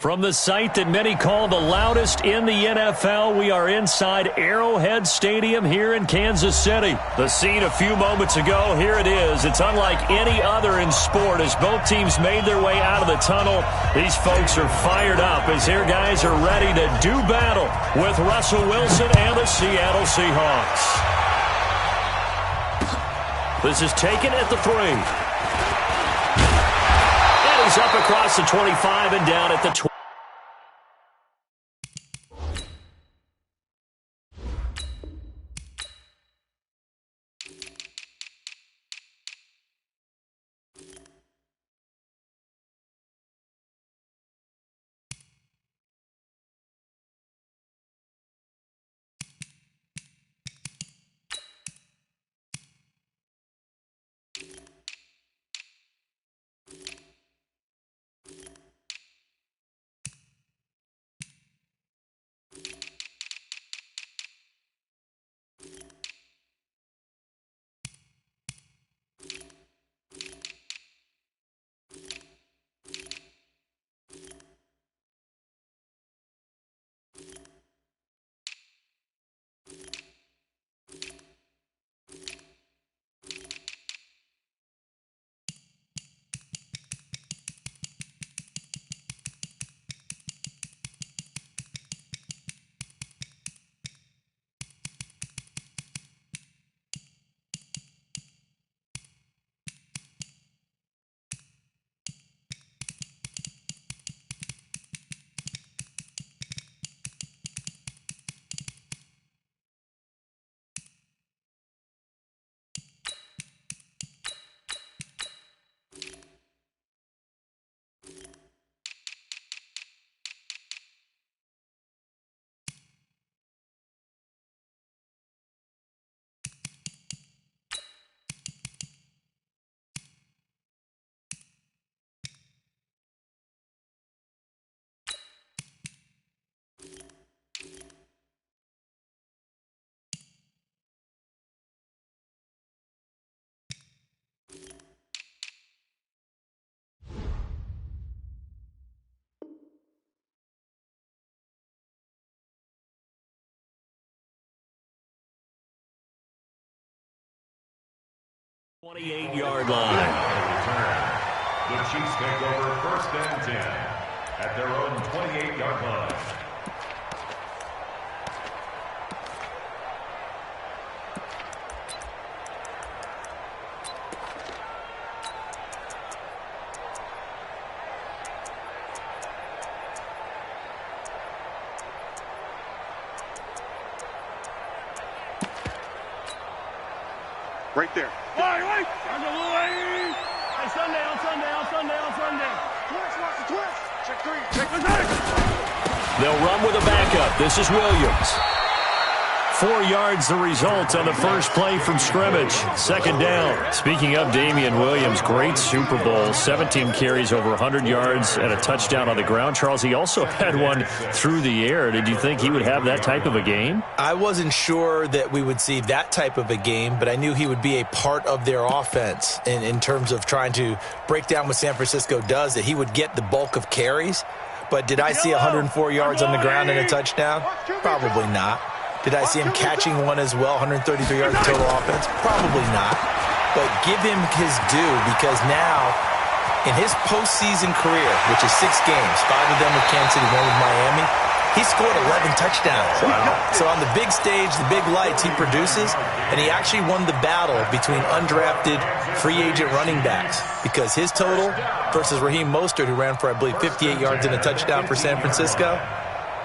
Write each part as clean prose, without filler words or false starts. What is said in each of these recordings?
From the site that many call the loudest in the NFL, we are inside Arrowhead Stadium here in Kansas City. The scene a few moments ago, here it is. It's unlike any other in sport as both teams made their way out of the tunnel. These folks are fired up as their guys are ready to do battle with Russell Wilson and the Seattle Seahawks. This is taken at the 3. And he's up across the 25 and down at the 20. .28-yard line. The Chiefs take over first and 10 at their own 28-yard line. Right there. Right. Hey, sundown. Twist. Check 3. They'll run with a backup. This is Williams. 4 yards the result on the first play from scrimmage. Second down. Speaking of Damian Williams, great Super Bowl. 17 carries over 100 yards and a touchdown on the ground. Charles, he also had one through the air. Did you think he would have that type of a game? I wasn't sure that we would see that type of a game, but I knew he would be a part of their offense in terms of trying to break down what San Francisco does, that he would get the bulk of carries. But did I see 104 yards on the ground and a touchdown? Probably not. Did I see him catching one as well, 133 yards of total offense? Probably not. But give him his due, because now, in his postseason career, which is 6 games, 5 of them with Kansas City, 1 with Miami, he scored 11 touchdowns. Wow. So on the big stage, the big lights, he produces, and he actually won the battle between undrafted free agent running backs, because his total versus Raheem Mostert, who ran for, I believe, 58 yards and a touchdown for San Francisco,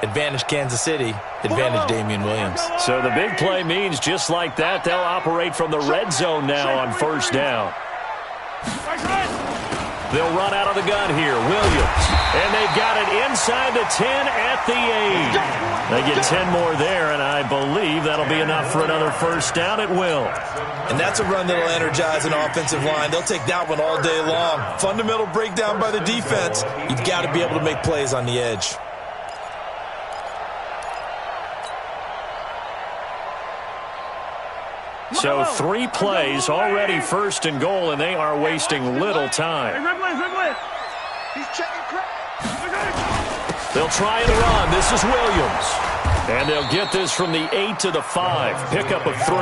advantage Kansas City, advantage Damian Williams. So the big play means just like that, they'll operate from the red zone now on first down. They'll run out of the gun here. Williams. And they've got it inside the 10 at the 8. They get 10 more there, and I believe that'll be enough for another first down. It will. And that's a run that'll energize an offensive line. They'll take that one all day long. Fundamental breakdown by the defense. You've got to be able to make plays on the edge. So 3 plays, already first and goal, and they are wasting little time. He's checking. They'll try and run. This is Williams. And they'll get this from the 8 to the 5. Pickup of 3.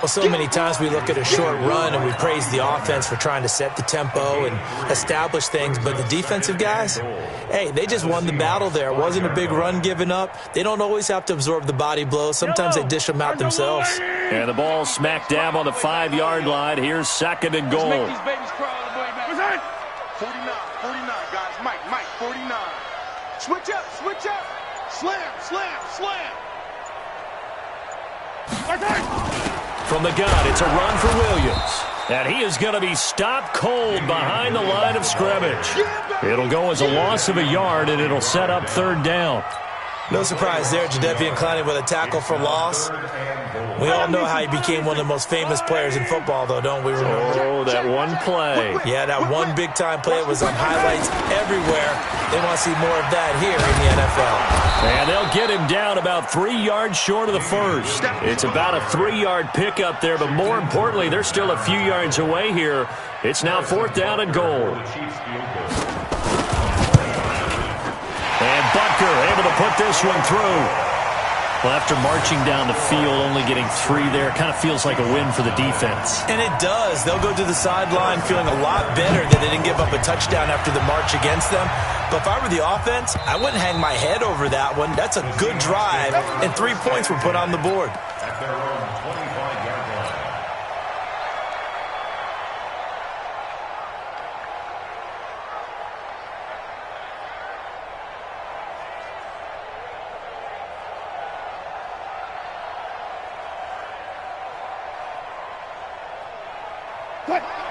Well, so many times we look at a short run and we praise the offense for trying to set the tempo and establish things, but the defensive guys, hey, they just won the battle there. It wasn't a big run given up. They don't always have to absorb the body blows. Sometimes they dish them out themselves. And the ball smack dab on the 5-yard line. Here's 2nd and goal. 49, 49, guys. Mike, 49. Switch up. Slam. From the gun, it's a run for Williams. And he is going to be stopped cold behind the line of scrimmage. It'll go as a loss of a yard, and it'll set up 3rd down. No surprise there, Jadeveon Clowney with a tackle for loss. We all know how he became one of the most famous players in football, though, don't we remember? Oh, that one play. Yeah, that one big-time play was on highlights everywhere. They want to see more of that here in the NFL. And they'll get him down about 3 yards short of the first. It's about a 3-yard pickup there, but more importantly, they're still a few yards away here. It's now 4th down and goal. And Butker able to put this one through. Well, after marching down the field, only getting 3 there, it kind of feels like a win for the defense. And it does. They'll go to the sideline feeling a lot better that they didn't give up a touchdown after the march against them. But if I were the offense, I wouldn't hang my head over that one. That's a good drive, and 3 points were put on the board. At their own 25-yard line.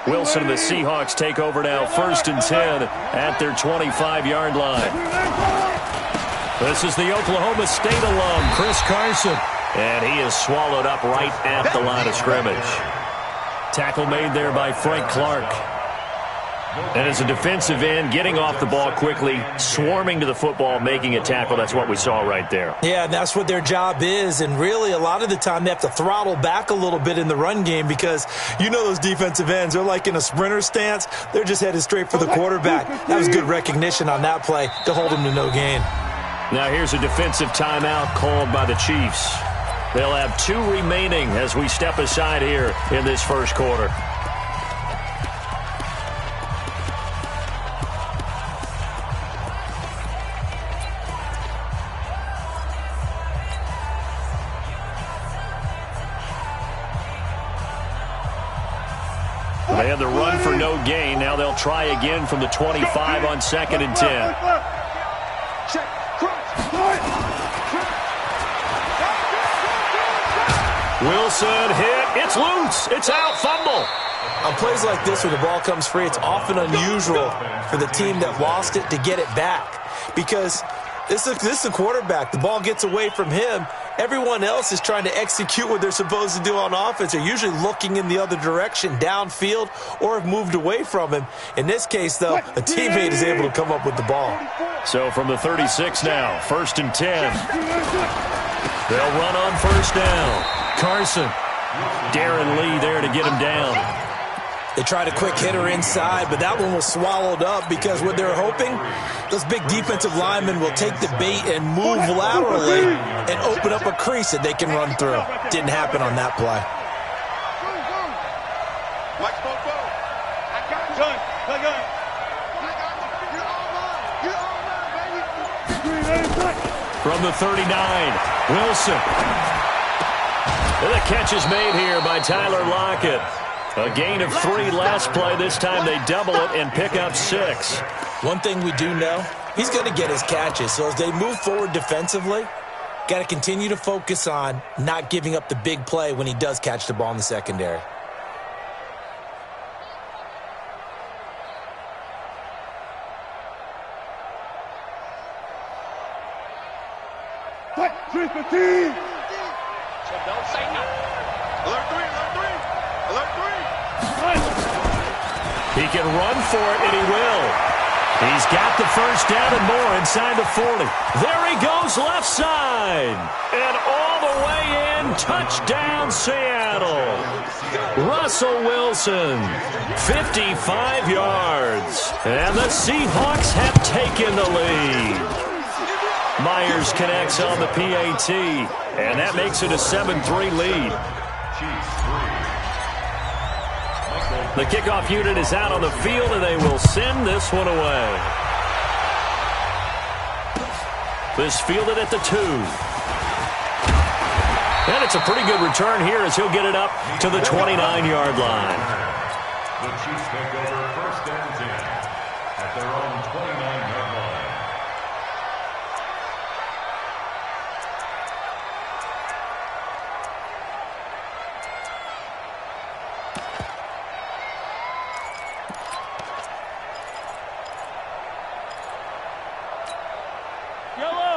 Wilson and the Seahawks take over now, 1st and 10 at their 25-yard line. This is the Oklahoma State alum, Chris Carson. And he is swallowed up right at the line of scrimmage. Tackle made there by Frank Clark. And as a defensive end, getting off the ball quickly, swarming to the football, making a tackle, that's what we saw right there. Yeah, and that's what their job is. And really, a lot of the time, they have to throttle back a little bit in the run game because you know those defensive ends, they're like in a sprinter stance. They're just headed straight for the quarterback. That was good recognition on that play to hold him to no gain. Now here's a defensive timeout called by the Chiefs. They'll have 2 remaining as we step aside here in this first quarter. They had the run for no gain. Now they'll try again from the 25 on 2nd and 10. Wilson hit. It's loose. It's out. Fumble. On plays like this where the ball comes free, it's often unusual for the team that lost it to get it back because this is the quarterback. The ball gets away from him. Everyone else is trying to execute what they're supposed to do on offense. They're usually looking in the other direction, downfield, or have moved away from him. In this case, though, a teammate is able to come up with the ball. So from the 36 now, 1st and 10. They'll run on 1st down. Carson. Darren Lee there to get him down. They tried a quick hitter inside, but that one was swallowed up because what they're hoping, those big defensive linemen will take the bait and move laterally and open up a crease that they can run through. Didn't happen on that play. From the 39, Wilson. And the catch is made here by Tyler Lockett. A gain of 3 last play. This time they double it and pick up 6. One thing we do know, he's going to get his catches. So as they move forward defensively, got to continue to focus on not giving up the big play when he does catch the ball in the secondary. Alert 3. He can run for it, and he will. He's got the first down and more inside the 40. There he goes left side. And all the way in, touchdown Seattle. Russell Wilson, 55 yards. And the Seahawks have taken the lead. Myers connects on the PAT. And that makes it a 7-3 lead. The kickoff unit is out on the field, and they will send this one away. This fielded at the 2. And it's a pretty good return here as he'll get it up to the 29-yard line. The Chiefs take over first and 10 at their own 29-yard line.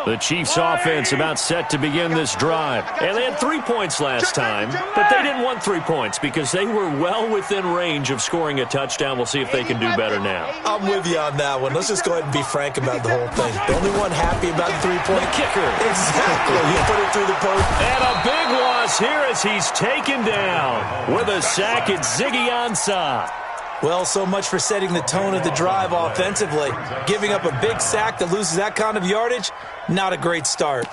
The Chiefs offense about set to begin this drive. And they had 3 points last time, but they didn't want 3 points because they were well within range of scoring a touchdown. We'll see if they can do better now. I'm with you on that one. Let's just go ahead and be frank about the whole thing. The only one happy about the 3-point kicker. Exactly. He put it through the post. And a big loss here as he's taken down with a sack at Ziggy Ansah. Well, so much for setting the tone of the drive offensively. Giving up a big sack that loses that kind of yardage, not a great start.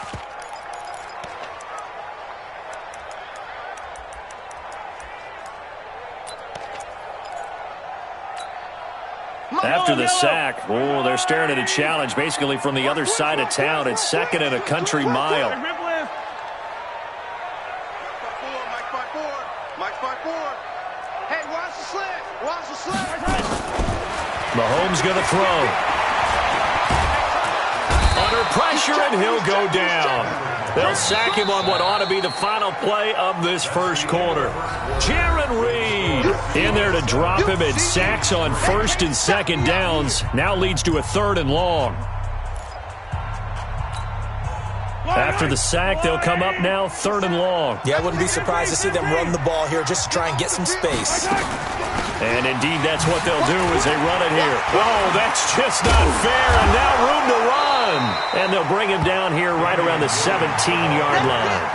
After the sack, they're staring at a challenge basically from the other side of town. It's second and a country mile. Mahomes going to throw. Under pressure, and he'll go down. They'll sack him on what ought to be the final play of this first quarter. Jaron Reed in there to drop him. It sacks on first and second downs. Now leads to a 3rd and long. After the sack, they'll come up now 3rd and long. Yeah, I wouldn't be surprised to see them run the ball here just to try and get some space. And indeed, that's what they'll do as they run it here. Oh, that's just not fair, and now room to run. And they'll bring him down here right around the 17-yard line.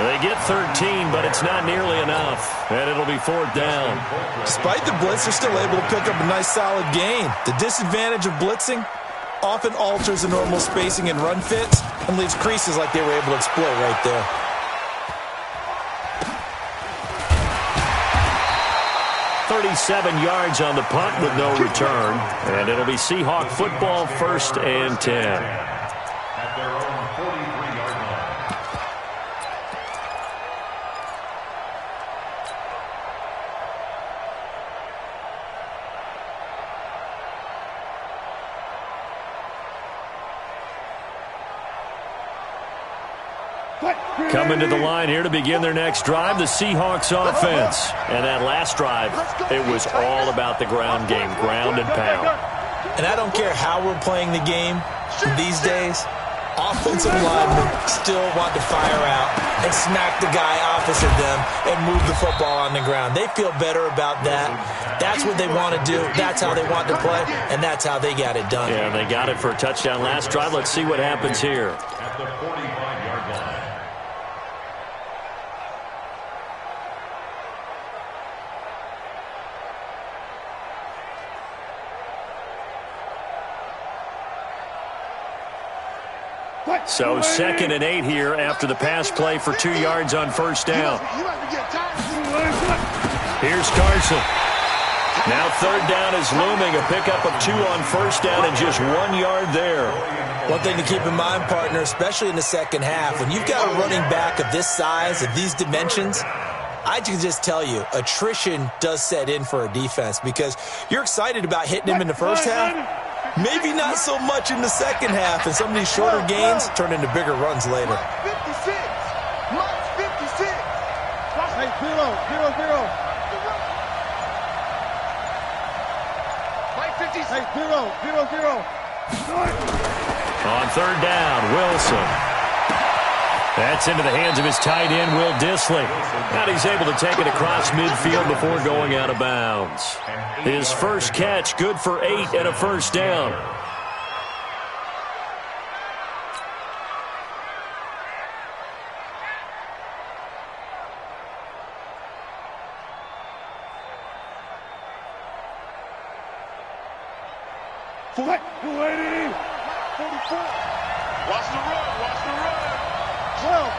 They get 13, but it's not nearly enough, and it'll be 4th down. Despite the blitz, they're still able to pick up a nice, solid gain. The disadvantage of blitzing often alters the normal spacing and run fits and leaves creases like they were able to exploit right there. .37 yards on the punt with no return. And it'll be Seahawk football 1st and 10. At their own 43-yard line. Coming to the line here to begin their next drive, the Seahawks offense. And that last drive, it was all about the ground game, ground and pound. And I don't care how we're playing the game these days, offensive linemen still want to fire out and smack the guy opposite them and move the football on the ground. They feel better about that. That's what they want to do. That's how they want to play, and that's how they got it done. Yeah, they got it for a touchdown last drive. Let's see what happens here. At the 45-yard line. So 2nd and 8 here after the pass play for 2 yards on first down. Here's Carson. Now 3rd down is looming. A pickup of 2 on first down and just 1 yard there. One thing to keep in mind, partner, especially in the second half, when you've got a running back of this size, of these dimensions, I can just tell you, attrition does set in for a defense because you're excited about hitting him in the first half. Maybe not so much in the second half, and some of these shorter gains turn into bigger runs later. 56. Mark 56. Hey, 0-0-0. Mike 56. Hey, 0-0-0. On 3rd down, Wilson. That's into the hands of his tight end, Will Dissly. And he's able to take it across midfield before going out of bounds. His first catch, good for 8 and a first down. Watch the run. Watch the run. 12.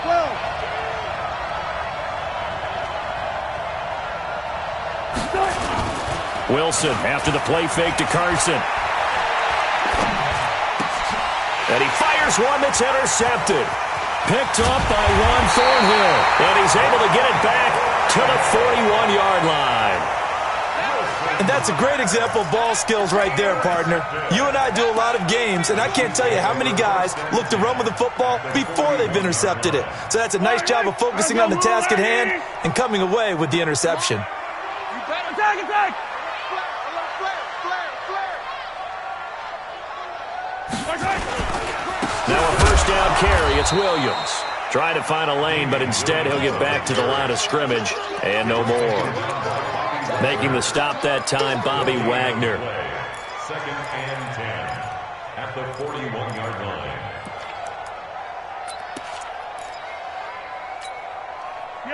Wilson after the play fake to Carson. And he fires one that's intercepted. Picked up by Juan Thornhill. And he's able to get it back to the 41-yard line. And that's a great example of ball skills right there, partner. You and I do a lot of games, and I can't tell you how many guys look to run with the football before they've intercepted it. So that's a nice job of focusing on the task at hand and coming away with the interception. Attack. Now a first down carry. It's Williams. Trying to find a lane, but instead he'll get back to the line of scrimmage and no more. Making the stop that time, Bobby Wagner. 2nd and 10 at the 41-yard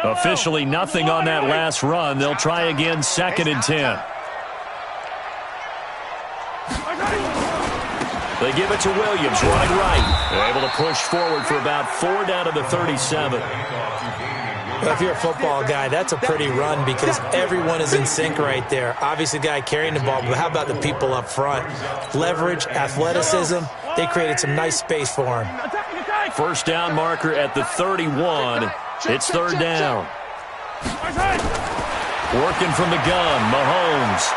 line. Officially nothing on that last run. They'll try again, 2nd and 10. They give it to Williams, running right. They're able to push forward for about 4 down to the 37. Well, if you're a football guy, that's a pretty run because everyone is in sync right there. Obviously, the guy carrying the ball, but how about the people up front? Leverage, athleticism, they created some nice space for him. First down marker at the 31. It's 3rd down. Working from the gun, Mahomes.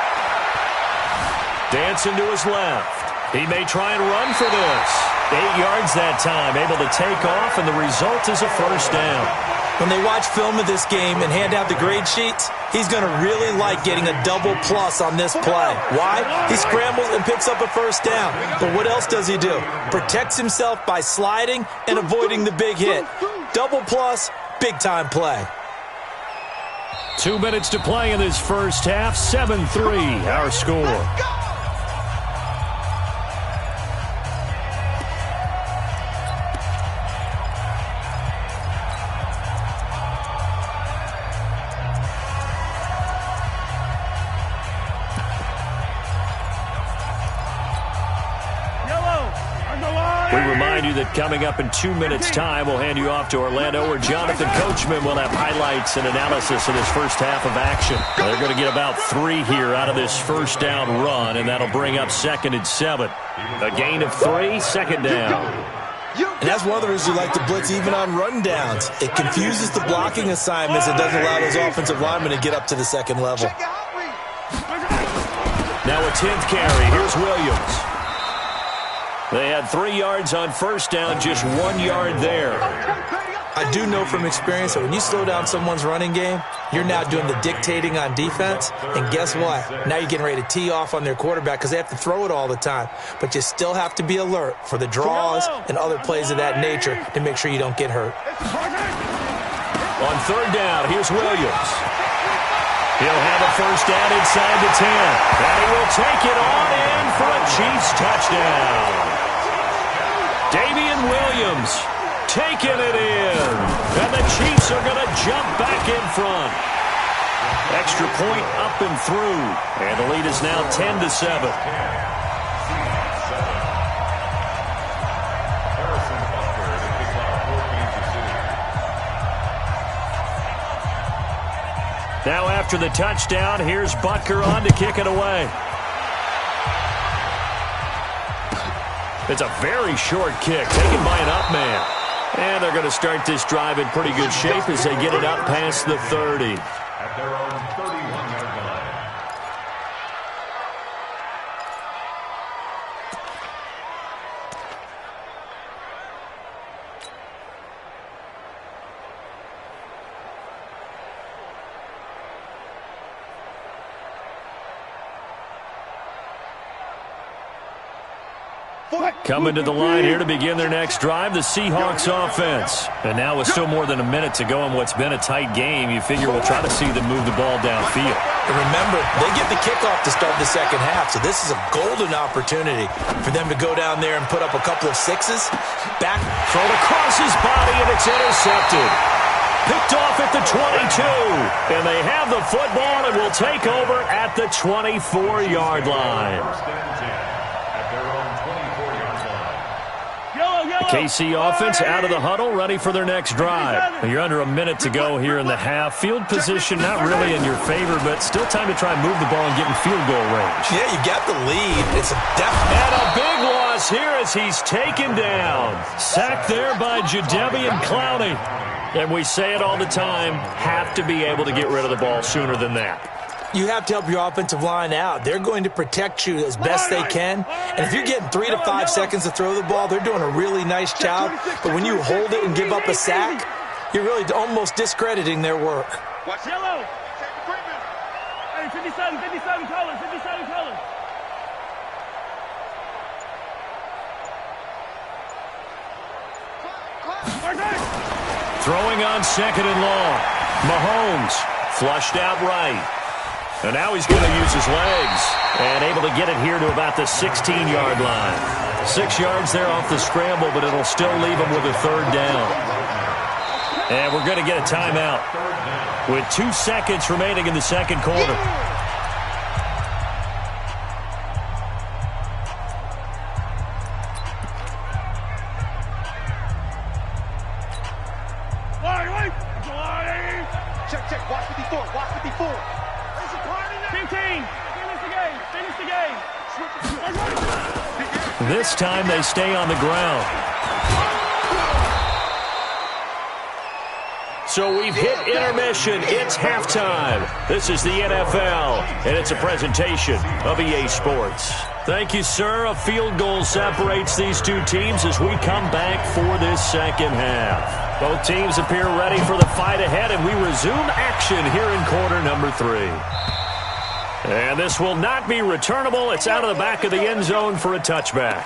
Dancing to his left. He may try and run for this. 8 yards that time, able to take off, and the result is a first down. When they watch film of this game and hand out the grade sheets, he's going to really like getting a double plus on this play. Why? He scrambles and picks up a first down. But what else does he do? Protects himself by sliding and avoiding the big hit. Double plus, big-time play. 2 minutes to play in this first half. 7-3, our score. That coming up in 2 minutes' time, we'll hand you off to Orlando, where Jonathan Coachman will have highlights and analysis of this first half of action. They're going to get about 3 here out of this first down run, and that'll bring up 2nd and 7. A gain of 3, 2nd down. And that's one of the reasons you like to blitz even on run downs. It confuses the blocking assignments and doesn't allow those offensive linemen to get up to the second level. Now a 10th carry. Here's Williams. They had 3 yards on first down, just 1 yard there. I do know from experience that when you slow down someone's running game, you're now doing the dictating on defense. And guess what? Now you're getting ready to tee off on their quarterback because they have to throw it all the time. But you still have to be alert for the draws and other plays of that nature to make sure you don't get hurt. On 3rd down, here's Williams. He'll have a first down inside the 10. And he will take it on in for a Chiefs touchdown. Damian Williams taking it in. And the Chiefs are going to jump back in front. Extra point up and through. And the lead is now 10-7. Now after the touchdown, here's Butker on to kick it away. It's a very short kick taken by an up man. And they're going to start this drive in pretty good shape as they get it up past the 30. At their own 31-yard line. Coming to the line here to begin their next drive, the Seahawks offense. And now with still more than a minute to go in what's been a tight game, you figure we'll try to see them move the ball downfield. And remember, they get the kickoff to start the second half, so this is a golden opportunity for them to go down there and put up a couple of sixes. Back, thrown across his body, and it's intercepted. Picked off at the 22. And they have the football and will take over at the 24-yard line. First and 10 at their KC offense out of the huddle, ready for their next drive. You're under a minute to go here in the half. Field position not really in your favor, but still time to try and move the ball and get in field goal range. Yeah, you got the lead. It's a definite. And a big loss here as he's taken down. Sacked there by Jadeveon Clowney. And we say it all the time, have to be able to get rid of the ball sooner than that. You have to help your offensive line out. They're going to protect you as best they can. And if you're getting 3 to 5 seconds to throw the ball, they're doing a really nice job. But when you hold it and give up a sack, you're really almost discrediting their work. Watch yellow. Hey, 57 colors, 57 colors. Throwing on 2nd and long. Mahomes flushed out right. And now he's going to use his legs. And able to get it here to about the 16-yard line. 6 yards there off the scramble, but it'll still leave him with a 3rd down. And we're going to get a timeout with 2 seconds remaining in the second quarter. Check. Watch 54. Watch 54. 15. Finish the game. This time they stay on the ground. So we've hit intermission. It's halftime. This is the NFL, and it's a presentation of EA Sports. Thank you, sir. A field goal separates these two teams as we come back for this second half. Both teams appear ready for the fight ahead, and we resume action here in quarter number 3. And this will not be returnable. It's out of the back of the end zone for a touchback.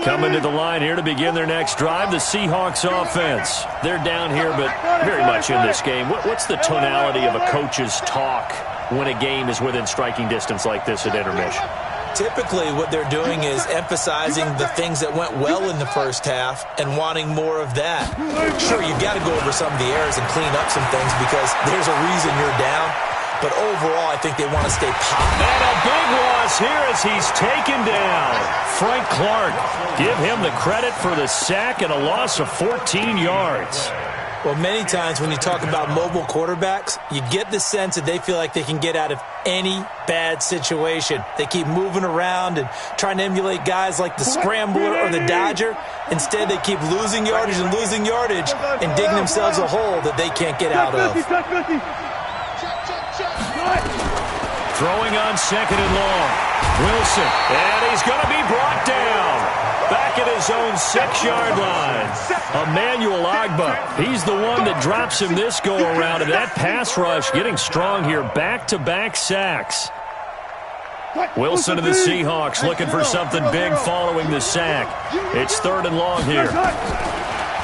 Coming to the line here to begin their next drive, the Seahawks offense. They're down here, but very much in this game. What's the tonality of a coach's talk when a game is within striking distance like this at intermission? Typically, what they're doing is emphasizing the things that went well in the first half and wanting more of that. Sure, you've got to go over some of the errors and clean up some things because there's a reason you're down. But overall, I think they want to stay positive. And a big loss here as he's taken down. Frank Clark, give him the credit for the sack and a loss of 14 yards. Well, many times when you talk about mobile quarterbacks, you get the sense that they feel like they can get out of any bad situation. They keep moving around and trying to emulate guys like the Scrambler or the Dodger. Instead, they keep losing yardage and digging themselves a hole that they can't get out of. Throwing on 2nd and long. Wilson, and he's going to be brought down. Back at his own 6-yard line. Emmanuel Ogbah, he's the one that drops him this go-around. And that pass rush getting strong here. Back-to-back sacks. Wilson and the Seahawks looking for something big following the sack. It's 3rd and long here.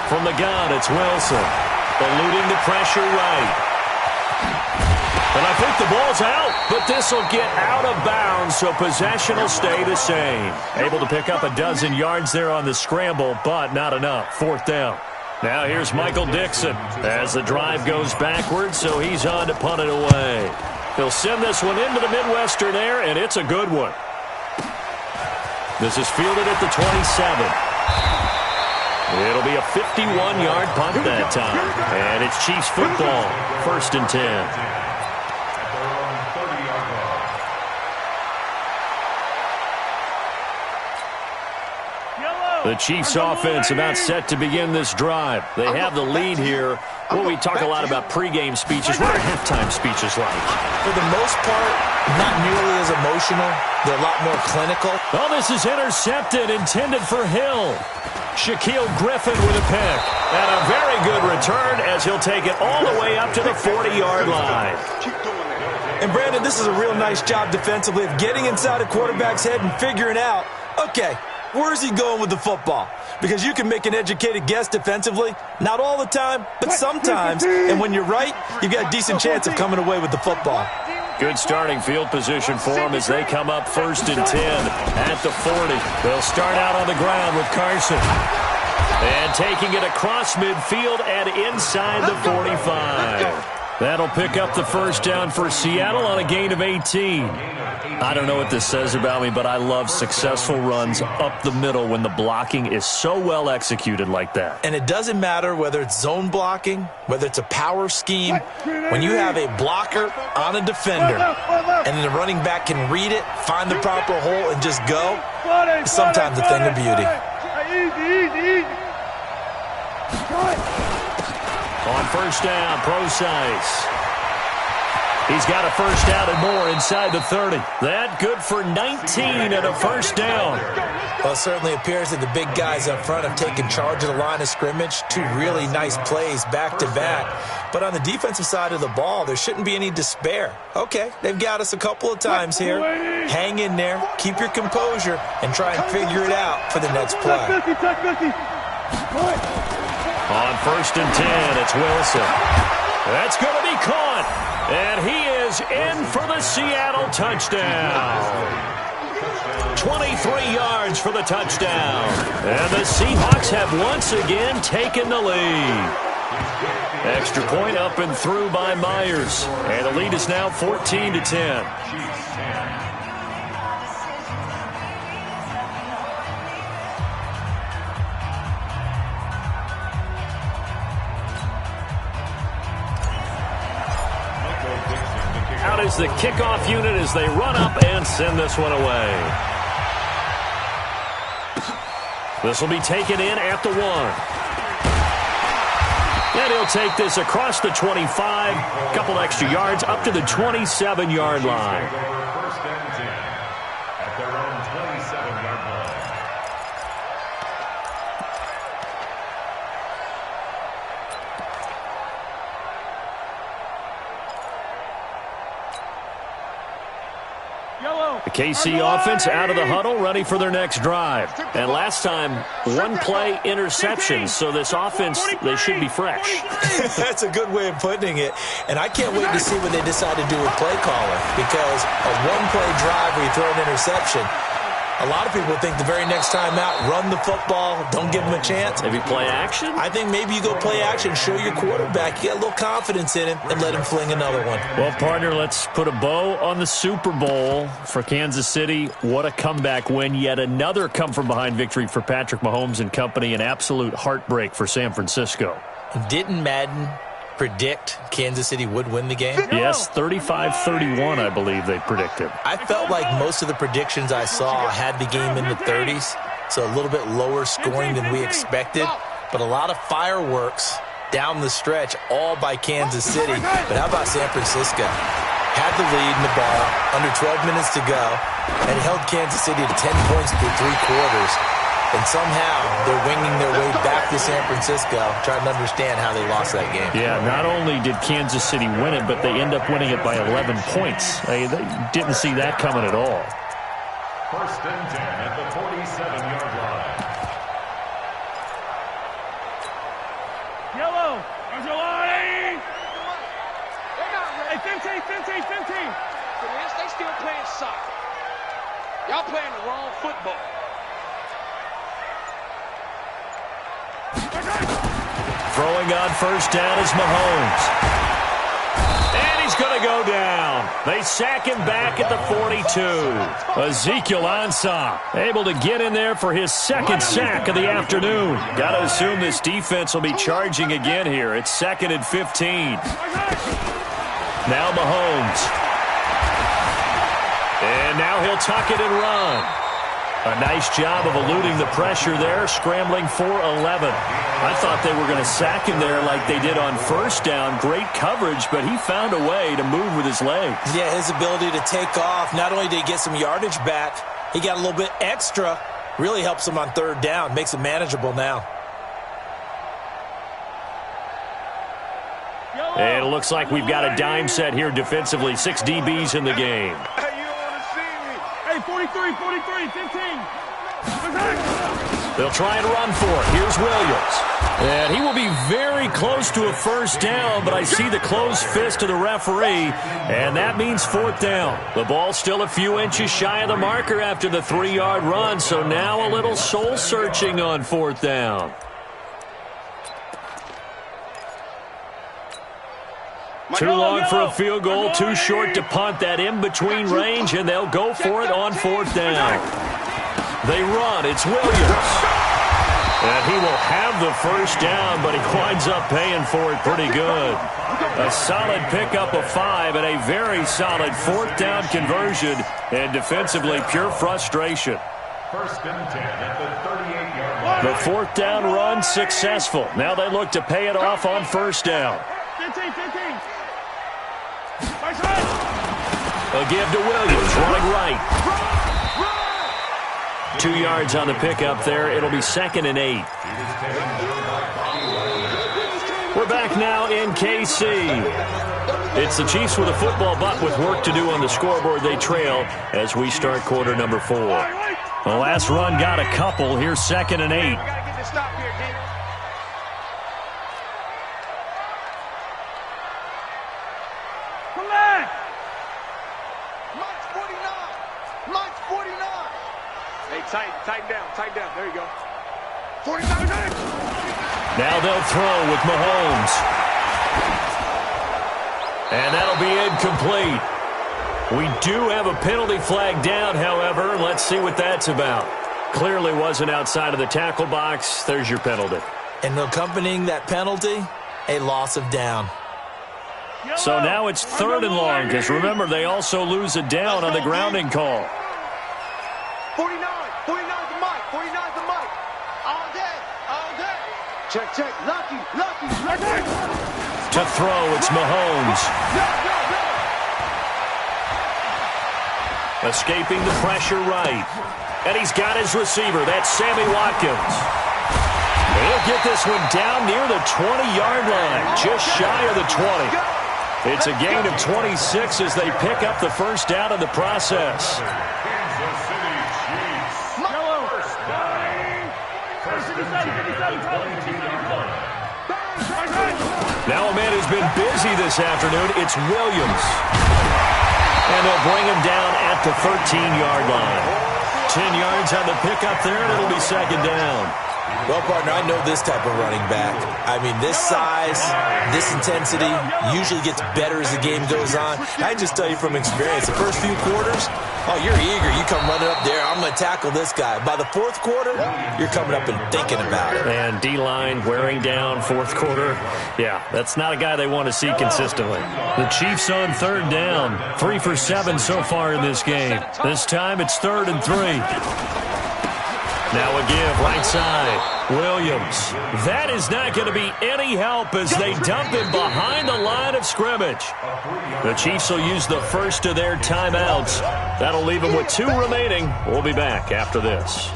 From the gun, it's Wilson. Eluding the pressure right. And I think the ball's out, but this will get out of bounds, so possession will stay the same. Able to pick up a dozen yards there on the scramble, but not enough. 4th down. Now here's Michael Dixon as the drive goes backwards, so he's on to punt it away. He'll send this one into the Midwestern air, and it's a good one. This is fielded at the 27. It'll be a 51-yard punt that time, and it's Chiefs football, 1st and 10. The Chiefs offense about set to begin this drive. They have the lead here. Well, we talk a lot about pregame speeches. What are halftime speeches like? For the most part, not nearly as emotional. They're a lot more clinical. Oh, this is intercepted, intended for Hill. Shaquille Griffin with a pick. And a very good return as he'll take it all the way up to the 40-yard line. And, Brandon, this is a real nice job defensively of getting inside a quarterback's head and figuring out, okay, where's he going with the football? Because you can make an educated guess defensively. Not all the time, but sometimes. And when you're right, you've got a decent chance of coming away with the football. Good starting field position for them as they come up 1st and 10 at the 40. They'll start out on the ground with Carson. And taking it across midfield and inside the 45. That'll pick up the first down for Seattle on a gain of 18. I don't know what this says about me, but I love successful runs up the middle when the blocking is so well executed like that. And it doesn't matter whether it's zone blocking, whether it's a power scheme. When you have a blocker on a defender and then the running back can read it, find the proper hole, and just go, it's sometimes a thing of beauty. On first down, Procise. He's got a first down and more inside the 30. That good for 19 and a first down. Well, it certainly appears that the big guys up front have taken charge of the line of scrimmage. Two really nice plays back-to-back. But on the defensive side of the ball, there shouldn't be any despair. Okay, they've got us a couple of times here. Hang in there, keep your composure, and try and figure it out for the next play. On first and 10, it's Wilson. That's going to be caught. And he is in for the Seattle touchdown. 23 yards for the touchdown. And the Seahawks have once again taken the lead. Extra point up and through by Myers. And the lead is now 14-10. Out is the kickoff unit as they run up and send this one away. This will be taken in at the 1. And he'll take this across the 25, a couple extra yards up to the 27-yard line. First and 10 at their own 27-yard line. The KC offense out of the huddle, ready for their next drive. And last time, one play interception, so this offense, they should be fresh. That's a good way of putting it. And I can't wait to see what they decide to do with play caller, because a one-play drive where you throw an interception, a lot of people think the very next time out, run the football, don't give them a chance. Maybe play action? I think maybe you go play action, show your quarterback, you get a little confidence in him, and let him fling another one. Well, partner, let's put a bow on the Super Bowl for Kansas City. What a comeback win. Yet another come-from-behind victory for Patrick Mahomes and company. An absolute heartbreak for San Francisco. Didn't Madden predict Kansas City would win the game? Yes, 35-31, I believe they predicted. I felt like most of the predictions I saw had the game in the 30s, so a little bit lower scoring than we expected, but a lot of fireworks down the stretch, all by Kansas City. But how about San Francisco? Had the lead in the ball, under 12 minutes to go, and held Kansas City to 10 points through 3 quarters. And somehow they're winging their way back to San Francisco, trying to understand how they lost that game. Yeah, not only did Kansas City win it, but they end up winning it by 11 points. They didn't see that coming at all. First and 10 at the 47-yard line. Yellow. There's your line. Hey, 15. They still playing soccer. Y'all playing the wrong football. Throwing on first down is Mahomes. And he's going to go down. They sack him back at the 42. Ezekiel Ansah able to get in there for his second sack of the afternoon. Got to assume this defense will be charging again here. It's 2nd and 15. Now Mahomes. And now he'll tuck it and run. A nice job of eluding the pressure there, scrambling for 11. I thought they were going to sack him there like they did on first down. Great coverage, but he found a way to move with his legs. Yeah, his ability to take off, not only did he get some yardage back, he got a little bit extra. Really helps him on 3rd down, makes it manageable now. And it looks like we've got a dime set here defensively. 6 DBs in the game. Hey, 43, 15. They'll try and run for it. Here's Williams. And he will be very close to a first down, but I see the closed fist of the referee, and that means 4th down. The ball's still a few inches shy of the marker after the 3-yard run, so now a little soul-searching on 4th down. Too long for a field goal, too short to punt. That in-between range, and they'll go for it on 4th down. They run. It's Williams. And he will have the first down, but he winds up paying for it pretty good. A solid pickup of 5 and a very solid 4th down conversion, and defensively pure frustration. 1st and 10 at the 38-yard line. The 4th down run successful. Now they look to pay it off on 1st down. 15. A give to Williams, running right. 2 yards on the pickup there. It'll be 2nd and 8. We're back now in KC. It's the Chiefs with a football, but with work to do on the scoreboard. They trail as we start quarter number 4. The last run got a couple. Here's 2nd and 8. Come back. Mike's 49. Mike's 49. Hey, tighten down. There you go. 49. Now they'll throw with Mahomes. And that'll be incomplete. We do have a penalty flag down, however. Let's see what that's about. Clearly wasn't outside of the tackle box. There's your penalty. And accompanying that penalty, a loss of down. So now it's 3rd and long, because remember, they also lose a down on the grounding call. 49. 49's the Mike. 49's the Mike. All day. Check. Lucky. To throw, it's Mahomes. Escaping the pressure right. And he's got his receiver. That's Sammy Watkins. And he'll get this one down near the 20-yard line, just shy of the 20. It's a gain of 26 as they pick up the first down in the process. Kansas City Chiefs. Yellow. 1st and 10 at the 22-yard line. Now a man who's been busy this afternoon, it's Williams. And they'll bring him down at the 13-yard line. 10 yards on the pickup there, and it'll be 2nd down. Well, partner, I know this type of running back. I mean, this size, this intensity usually gets better as the game goes on. I just tell you from experience, the first few quarters, oh, you're eager. You come running up there, I'm going to tackle this guy. By the 4th quarter, you're coming up and thinking about it. And D-line wearing down 4th quarter. Yeah, that's not a guy they want to see consistently. The Chiefs on 3rd down. 3 for 7 so far in this game. This time it's 3rd and 3. Now a give, right side. Williams. That is not going to be any help as they dump him behind the line of scrimmage. The Chiefs will use the first of their timeouts. That'll leave them with 2 remaining. We'll be back after this.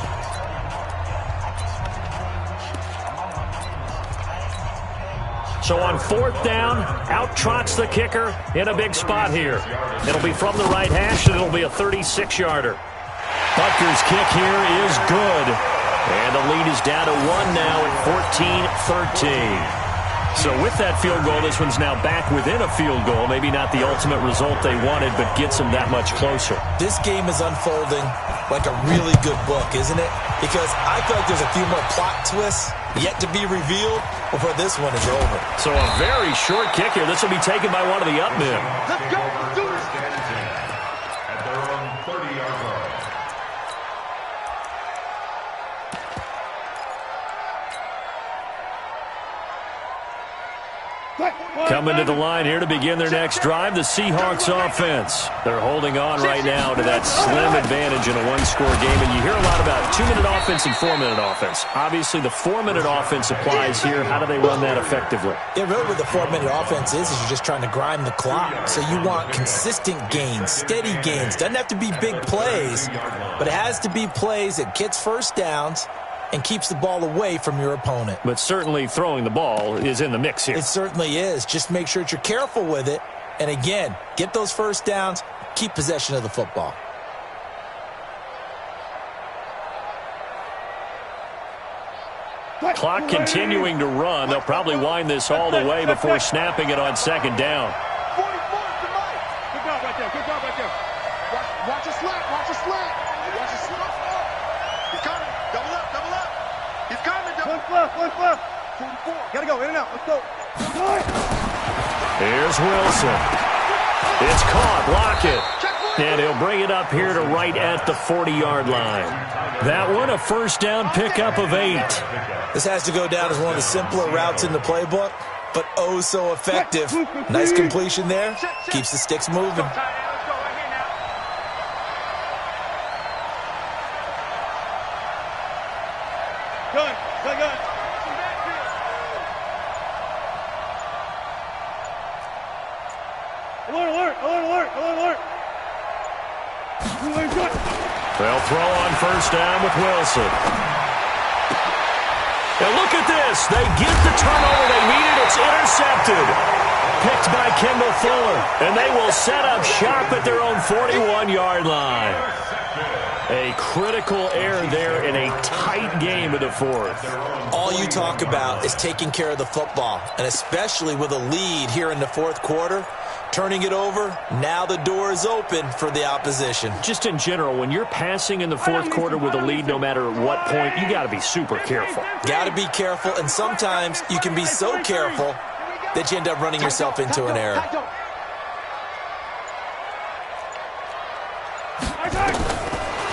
So on 4th down, out trots the kicker in a big spot here. It'll be from the right hash, and it'll be a 36-yarder. Butker's kick here is good. And the lead is down to 1 now at 14-13. So with that field goal, this one's now back within a field goal. Maybe not the ultimate result they wanted, but gets them that much closer. This game is unfolding like a really good book, isn't it? Because I feel like there's a few more plot twists yet to be revealed before this one is over. So a very short kick here. This will be taken by one of the up men. Let's go. Let's do this. At their own 30-yard line. Coming to the line here to begin their next drive, the Seahawks offense. They're holding on right now to that slim advantage in a one-score game, and you hear a lot about 2-minute offense and 4-minute offense. Obviously, the 4-minute offense applies here. How do they run that effectively? Yeah, really what the 4-minute offense is you're just trying to grind the clock. So you want consistent gains, steady gains. Doesn't have to be big plays, but it has to be plays that gets first downs and keeps the ball away from your opponent. But certainly throwing the ball is in the mix here. It certainly is. Just make sure that you're careful with it. And again, get those first downs, keep possession of the football. Clock continuing to run. They'll probably wind this all the way before snapping it on 2nd down. 44 to Mike. Good job right there. Good job right there. Watch a slant. Watch a slant. Watch a slant. He's coming. Double up. Double up. He's coming. Double. One flip. 44. Gotta go. In and out. Let's go. Here's Wilson. It's caught. Lockett. And he'll bring it up here to right at the 40-yard line. That one, a first down pickup of 8. This has to go down as one of the simpler routes in the playbook, but oh so effective. Nice completion there. Keeps the sticks moving. Good. Alert. They'll throw on first down with Wilson. And look at this. They get the turnover they needed. It's intercepted. Picked by Kendall Fuller. And they will set up shop at their own 41-yard line. A critical error there in a tight game of the fourth. All you talk about is taking care of the football, and especially with a lead here in the fourth quarter, turning it over, now the door is open for the opposition. Just in general, when you're passing in the fourth quarter with a lead, no matter at what point, you got to be super careful. Got to be careful, and sometimes you can be so careful that you end up running yourself into an error.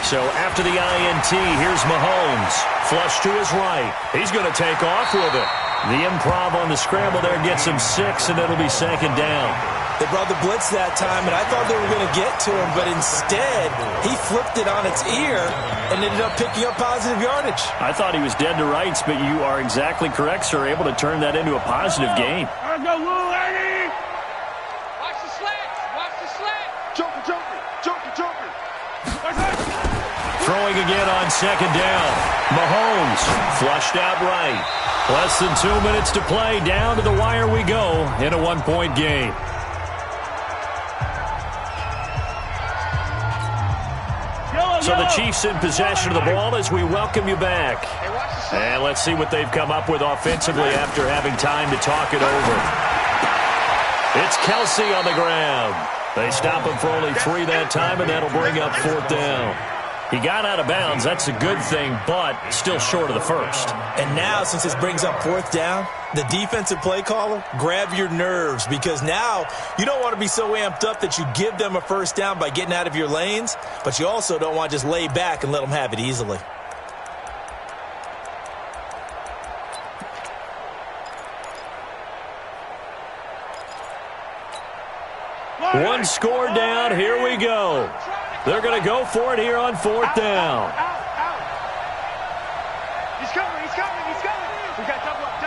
So after the INT, here's Mahomes. Flush to his right. He's going to take off with it. The improv on the scramble there gets him 6, and it'll be second down. They brought the blitz that time, and I thought they were going to get to him, but instead, he flipped it on its ear and ended up picking up positive yardage. I thought he was dead to rights, but you are exactly correct, sir. Able to turn that into a positive gain. Let's go, Lou, Eddie! Watch the slant. Joker. Throwing again on second down. Mahomes flushed out right. Less than 2 minutes to play. Down to the wire we go in a one-point game. So the Chiefs in possession of the ball as we welcome you back. And let's see what they've come up with offensively after having time to talk it over. It's Kelsey on the ground. They stop him for only 3 that time, and that'll bring up fourth down. He got out of bounds. That's a good thing, but still short of the first. And now, since this brings up fourth down, the defensive play caller, grab your nerves, because now you don't want to be so amped up that you give them a first down by getting out of your lanes, but you also don't want to just lay back and let them have it easily. One score down. Here we go. They're going to go for it here on fourth down. Out. He's coming. We got double up.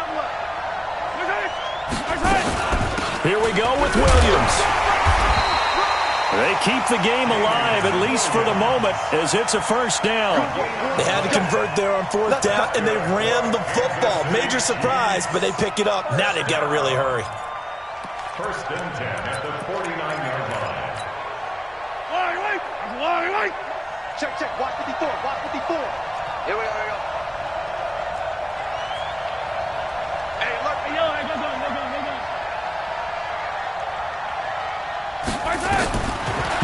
Here we go with Williams. They keep the game alive, at least for the moment, as it's a first down. They had to convert there on fourth down, and they ran the football. Major surprise, but they pick it up. Now they've got to really hurry. First and 10 at the 49-yard line. Wait. Check. Watch 54. Here we go. Hey, look. Hey, yo, go.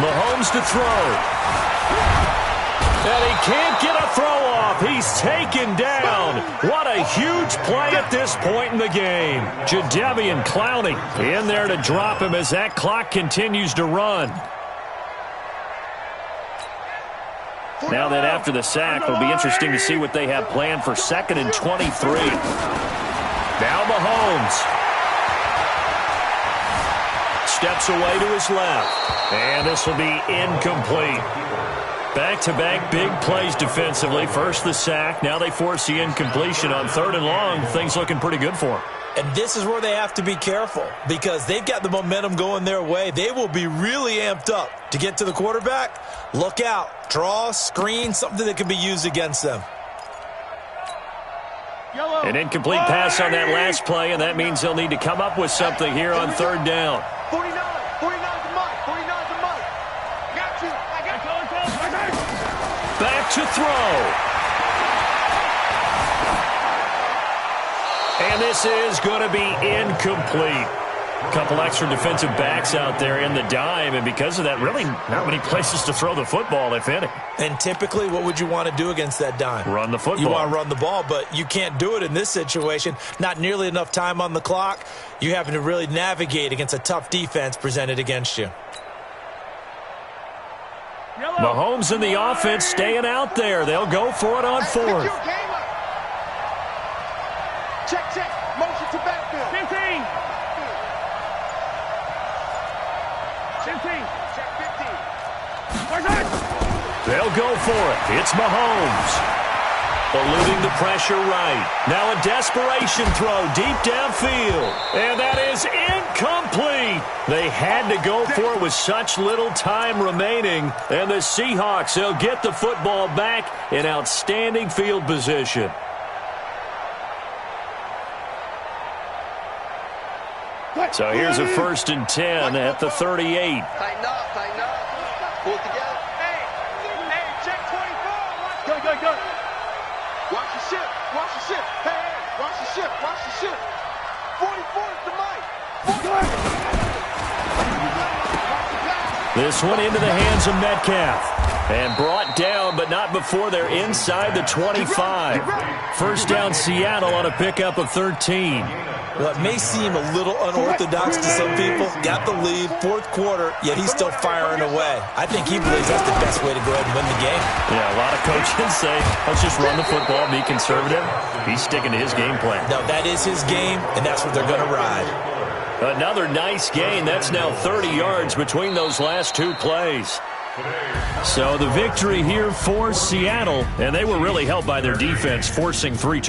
Mahomes to throw. And he can't get a throw off. He's taken down. What a huge play at this point in the game. Jadeveon Clowney in there to drop him as that clock continues to run. Now that after the sack, it'll be interesting to see what they have planned for 2nd and 23. Now Mahomes. Steps away to his left. And this will be incomplete. Back-to-back big plays defensively. First the sack. Now they force the incompletion on 3rd and long. Things looking pretty good for them. And this is where they have to be careful, because they've got the momentum going their way. They will be really amped up to get to the quarterback. Look out. Draw, screen, something that can be used against them. An incomplete pass on that last play, and that means they'll need to come up with something here on 3rd down. 49 to Mike. Got you. I got you. Back to throw. And this is going to be incomplete. A couple extra defensive backs out there in the dime, and because of that, really not many places to throw the football, if any. And typically, what would you want to do against that dime? Run the football. You want to run the ball, but you can't do it in this situation. Not nearly enough time on the clock. You having to really navigate against a tough defense presented against you. Mahomes and the offense staying out there. They'll go for it on fourth. Check, check. Motion to backfield. 15. 15. Check 15. They'll go for it. It's Mahomes. Eluding the pressure right. Now a desperation throw deep downfield. And that is incomplete. They had to go for it with such little time remaining. And the Seahawks, they'll get the football back in outstanding field position. So here's a 1st and 10 at the 38. Tighten up, tighten up. Pull it together. Hey, check 24. Good. Watch your ship, watch your ship. Hey, watch your ship, watch your ship. 44 is the mic. This one into the hands of Metcalf. And brought down, but not before they're inside the 25. First down Seattle on a pickup of 13. Well, it may seem a little unorthodox to some people. Got the lead, 4th quarter, yet he's still firing away. I think he believes that's the best way to go ahead and win the game. Yeah, a lot of coaches say, let's just run the football, be conservative. He's sticking to his game plan. No, that is his game, and that's what they're going to ride. Another nice gain. That's now 30 yards between those last 2 plays. So the victory here for Seattle, and they were really helped by their defense, forcing 3 turnovers.